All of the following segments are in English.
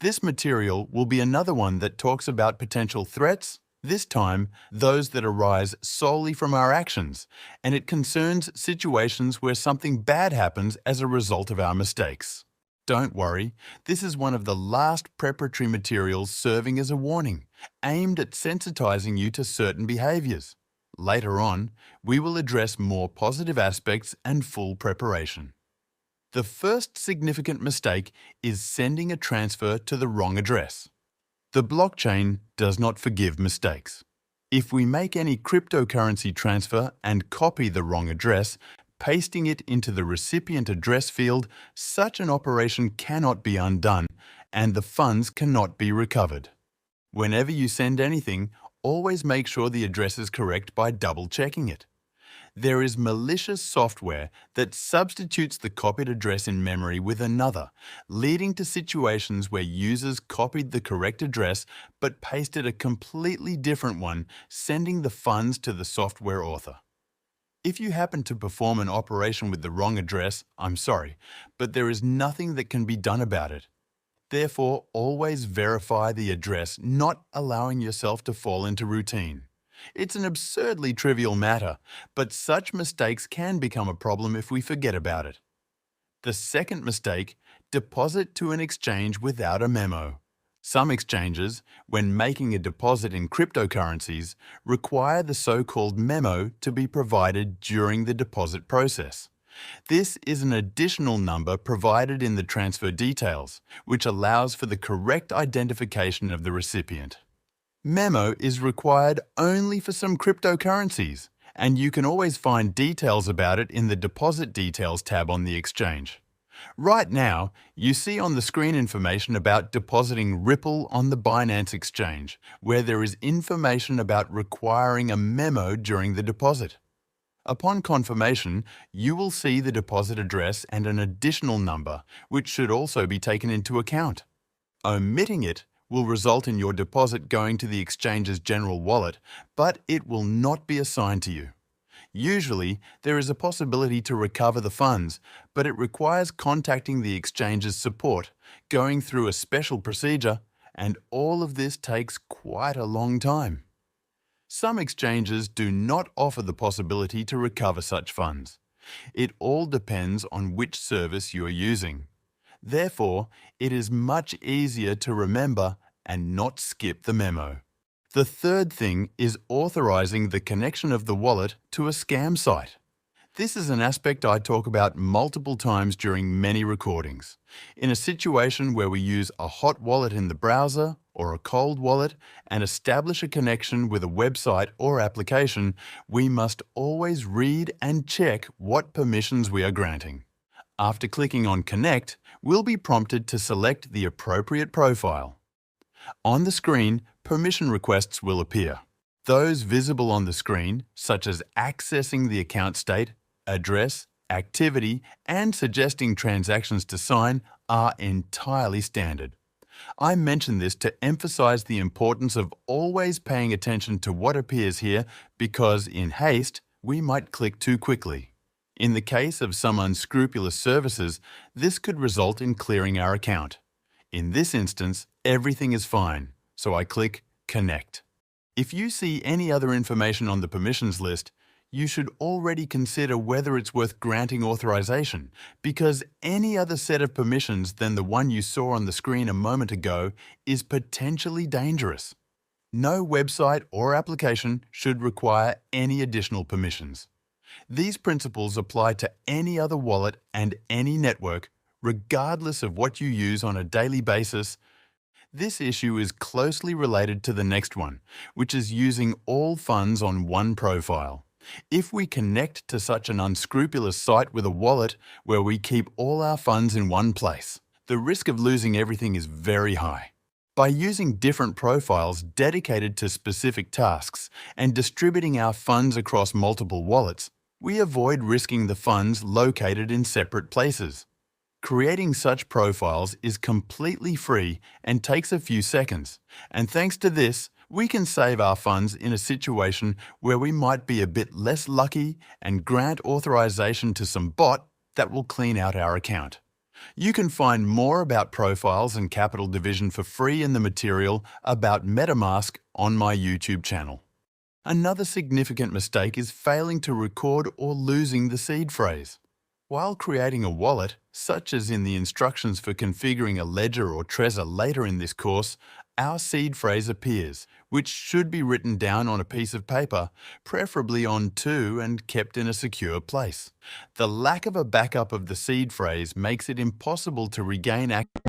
This material will be another one that talks about potential threats, this time those that arise solely from our actions, and it concerns situations where something bad happens as a result of our mistakes. Don't worry, this is one of the last preparatory materials serving as a warning, aimed at sensitizing you to certain behaviors. Later on, we will address more positive aspects and full preparation. The first significant mistake is sending a transfer to the wrong address. The blockchain does not forgive mistakes. If we make any cryptocurrency transfer and copy the wrong address, pasting it into the recipient address field, such an operation cannot be undone and the funds cannot be recovered. Whenever you send anything, always make sure the address is correct by double-checking it. There is malicious software that substitutes the copied address in memory with another, leading to situations where users copied the correct address but pasted a completely different one, sending the funds to the software author. If you happen to perform an operation with the wrong address, I'm sorry, but there is nothing that can be done about it. Therefore, always verify the address, not allowing yourself to fall into routine. It's an absurdly trivial matter, but such mistakes can become a problem if we forget about it. The second mistake, deposit to an exchange without a memo. Some exchanges, when making a deposit in cryptocurrencies, require the so-called memo to be provided during the deposit process. This is an additional number provided in the transfer details, which allows for the correct identification of the recipient. Memo is required only for some cryptocurrencies, and you can always find details about it in the Deposit Details tab on the exchange. Right now, you see on the screen information about depositing Ripple on the Binance exchange, where there is information about requiring a memo during the deposit. Upon confirmation, you will see the deposit address and an additional number, which should also be taken into account. Omitting it will result in your deposit going to the exchange's general wallet, but it will not be assigned to you. Usually, there is a possibility to recover the funds, but it requires contacting the exchange's support, going through a special procedure, and all of this takes quite a long time. Some exchanges do not offer the possibility to recover such funds. It all depends on which service you are using. Therefore, it is much easier to remember and not skip the memo. The third thing is authorizing the connection of the wallet to a scam site. This is an aspect I talk about multiple times during many recordings. In a situation where we use a hot wallet in the browser or a cold wallet and establish a connection with a website or application, we must always read and check what permissions we are granting. After clicking on Connect, we'll be prompted to select the appropriate profile. On the screen, permission requests will appear. Those visible on the screen, such as accessing the account state, address, activity, and suggesting transactions to sign, are entirely standard. I mention this to emphasize the importance of always paying attention to what appears here because, in haste, we might click too quickly. In the case of some unscrupulous services, this could result in clearing our account. In this instance, everything is fine, so I click Connect. If you see any other information on the permissions list, you should already consider whether it's worth granting authorization, because any other set of permissions than the one you saw on the screen a moment ago is potentially dangerous. No website or application should require any additional permissions. These principles apply to any other wallet and any network, regardless of what you use on a daily basis. This issue is closely related to the next one, which is using all funds on one profile. If we connect to such an unscrupulous site with a wallet where we keep all our funds in one place, the risk of losing everything is very high. By using different profiles dedicated to specific tasks and distributing our funds across multiple wallets, we avoid risking the funds located in separate places. Creating such profiles is completely free and takes a few seconds, and thanks to this, we can save our funds in a situation where we might be a bit less lucky and grant authorization to some bot that will clean out our account. You can find more about profiles and capital division for free in the material about MetaMask on my YouTube channel. Another significant mistake is failing to record or losing the seed phrase. While creating a wallet, such as in the instructions for configuring a ledger or Trezor later in this course, our seed phrase appears, which should be written down on a piece of paper, preferably on two and kept in a secure place. The lack of a backup of the seed phrase makes it impossible to regain access.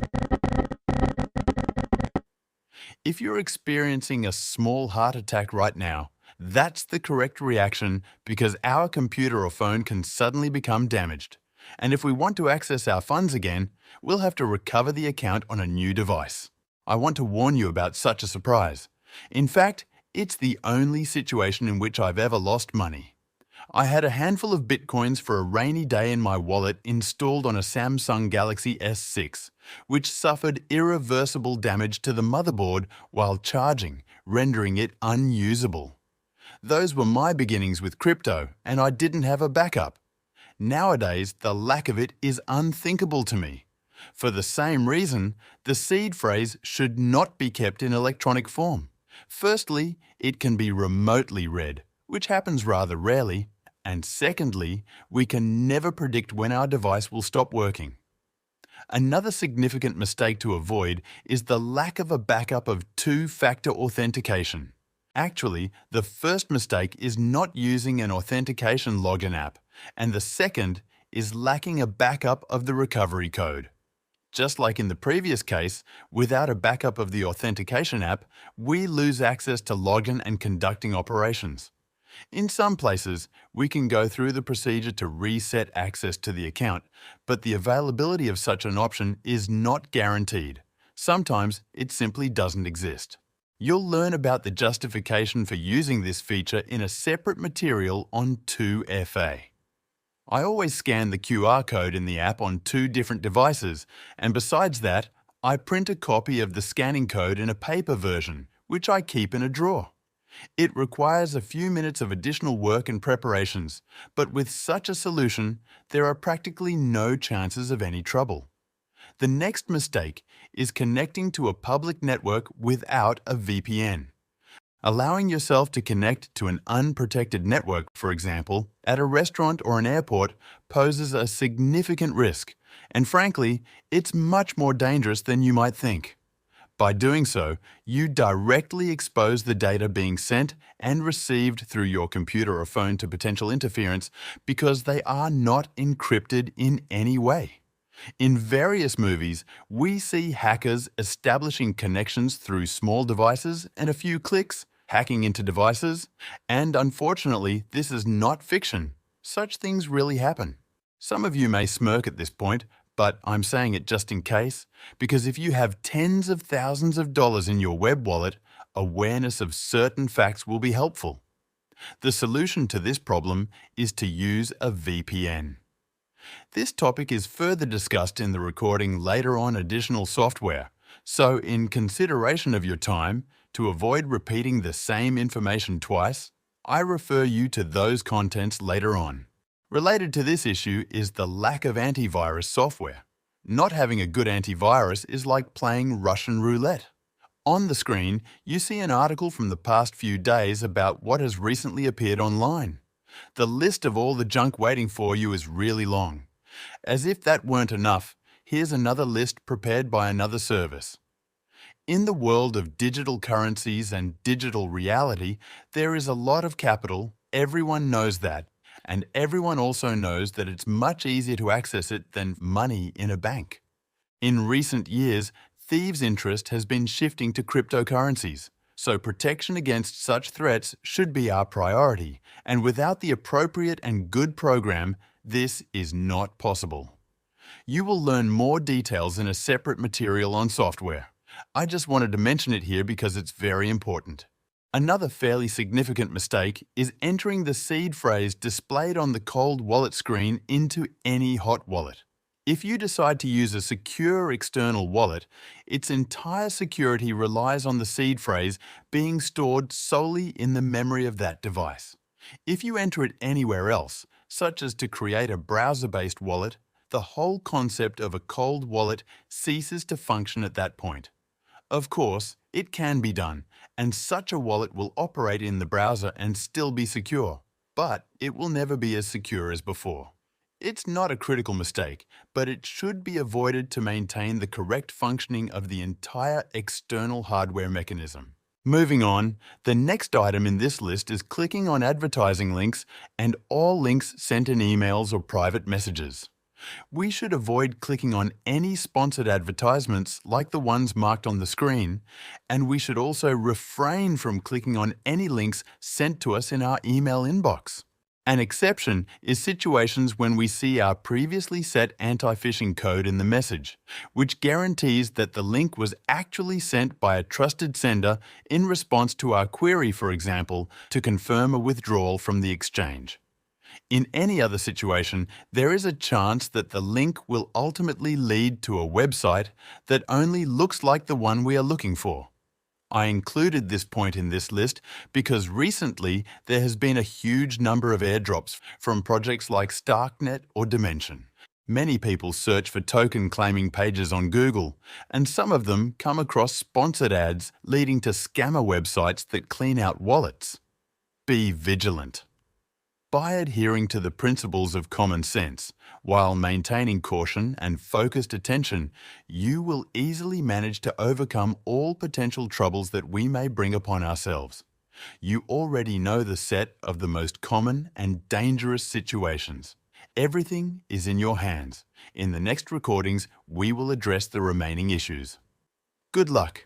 If you're experiencing a small heart attack right now, that's the correct reaction because our computer or phone can suddenly become damaged. And if we want to access our funds again, we'll have to recover the account on a new device. I want to warn you about such a surprise. In fact, it's the only situation in which I've ever lost money. I had a handful of bitcoins for a rainy day in my wallet installed on a Samsung Galaxy S6, which suffered irreversible damage to the motherboard while charging, rendering it unusable. Those were my beginnings with crypto, and I didn't have a backup. Nowadays, the lack of it is unthinkable to me. For the same reason, the seed phrase should not be kept in electronic form. Firstly, it can be remotely read, which happens rather rarely, and secondly, we can never predict when our device will stop working. Another significant mistake to avoid is the lack of a backup of two-factor authentication. Actually, the first mistake is not using an authentication login app, and the second is lacking a backup of the recovery code. Just like in the previous case, without a backup of the authentication app, we lose access to login and conducting operations. In some places, we can go through the procedure to reset access to the account, but the availability of such an option is not guaranteed. Sometimes it simply doesn't exist. You'll learn about the justification for using this feature in a separate material on 2FA. I always scan the QR code in the app on two different devices, and besides that, I print a copy of the scanning code in a paper version, which I keep in a drawer. It requires a few minutes of additional work and preparations, but with such a solution, there are practically no chances of any trouble. The next mistake is connecting to a public network without a VPN. Allowing yourself to connect to an unprotected network, for example, at a restaurant or an airport, poses a significant risk, and frankly, it's much more dangerous than you might think. By doing so, you directly expose the data being sent and received through your computer or phone to potential interference because they are not encrypted in any way. In various movies, we see hackers establishing connections through small devices and a few clicks, hacking into devices, and unfortunately, this is not fiction. Such things really happen. Some of you may smirk at this point, but I'm saying it just in case, because if you have tens of thousands of dollars in your web wallet, awareness of certain facts will be helpful. The solution to this problem is to use a VPN. This topic is further discussed in the recording later on additional software, so in consideration of your time, to avoid repeating the same information twice, I refer you to those contents later on. Related to this issue is the lack of antivirus software. Not having a good antivirus is like playing Russian roulette. On the screen, you see an article from the past few days about what has recently appeared online. The list of all the junk waiting for you is really long. As if that weren't enough, here's another list prepared by another service. In the world of digital currencies and digital reality, there is a lot of capital, everyone knows that, and everyone also knows that it's much easier to access it than money in a bank. In recent years, thieves' interest has been shifting to cryptocurrencies, so protection against such threats should be our priority, and without the appropriate and good program, this is not possible. You will learn more details in a separate material on software. I just wanted to mention it here because it's very important. Another fairly significant mistake is entering the seed phrase displayed on the cold wallet screen into any hot wallet. If you decide to use a secure external wallet, its entire security relies on the seed phrase being stored solely in the memory of that device. If you enter it anywhere else, such as to create a browser-based wallet, The whole concept of a cold wallet ceases to function at that point. Of course, it can be done, and such a wallet will operate in the browser and still be secure, but it will never be as secure as before. It's not a critical mistake, but it should be avoided to maintain the correct functioning of the entire external hardware mechanism. Moving on, the next item in this list is clicking on advertising links and all links sent in emails or private messages. We should avoid clicking on any sponsored advertisements like the ones marked on the screen, and we should also refrain from clicking on any links sent to us in our email inbox. An exception is situations when we see our previously set anti-phishing code in the message, which guarantees that the link was actually sent by a trusted sender in response to our query, for example, to confirm a withdrawal from the exchange. In any other situation, there is a chance that the link will ultimately lead to a website that only looks like the one we are looking for. I included this point in this list because recently there has been a huge number of airdrops from projects like Starknet or Dimension. Many people search for token-claiming pages on Google, and some of them come across sponsored ads leading to scammer websites that clean out wallets. Be vigilant. By adhering to the principles of common sense, while maintaining caution and focused attention, you will easily manage to overcome all potential troubles that we may bring upon ourselves. You already know the set of the most common and dangerous situations. Everything is in your hands. In the next recordings, we will address the remaining issues. Good luck.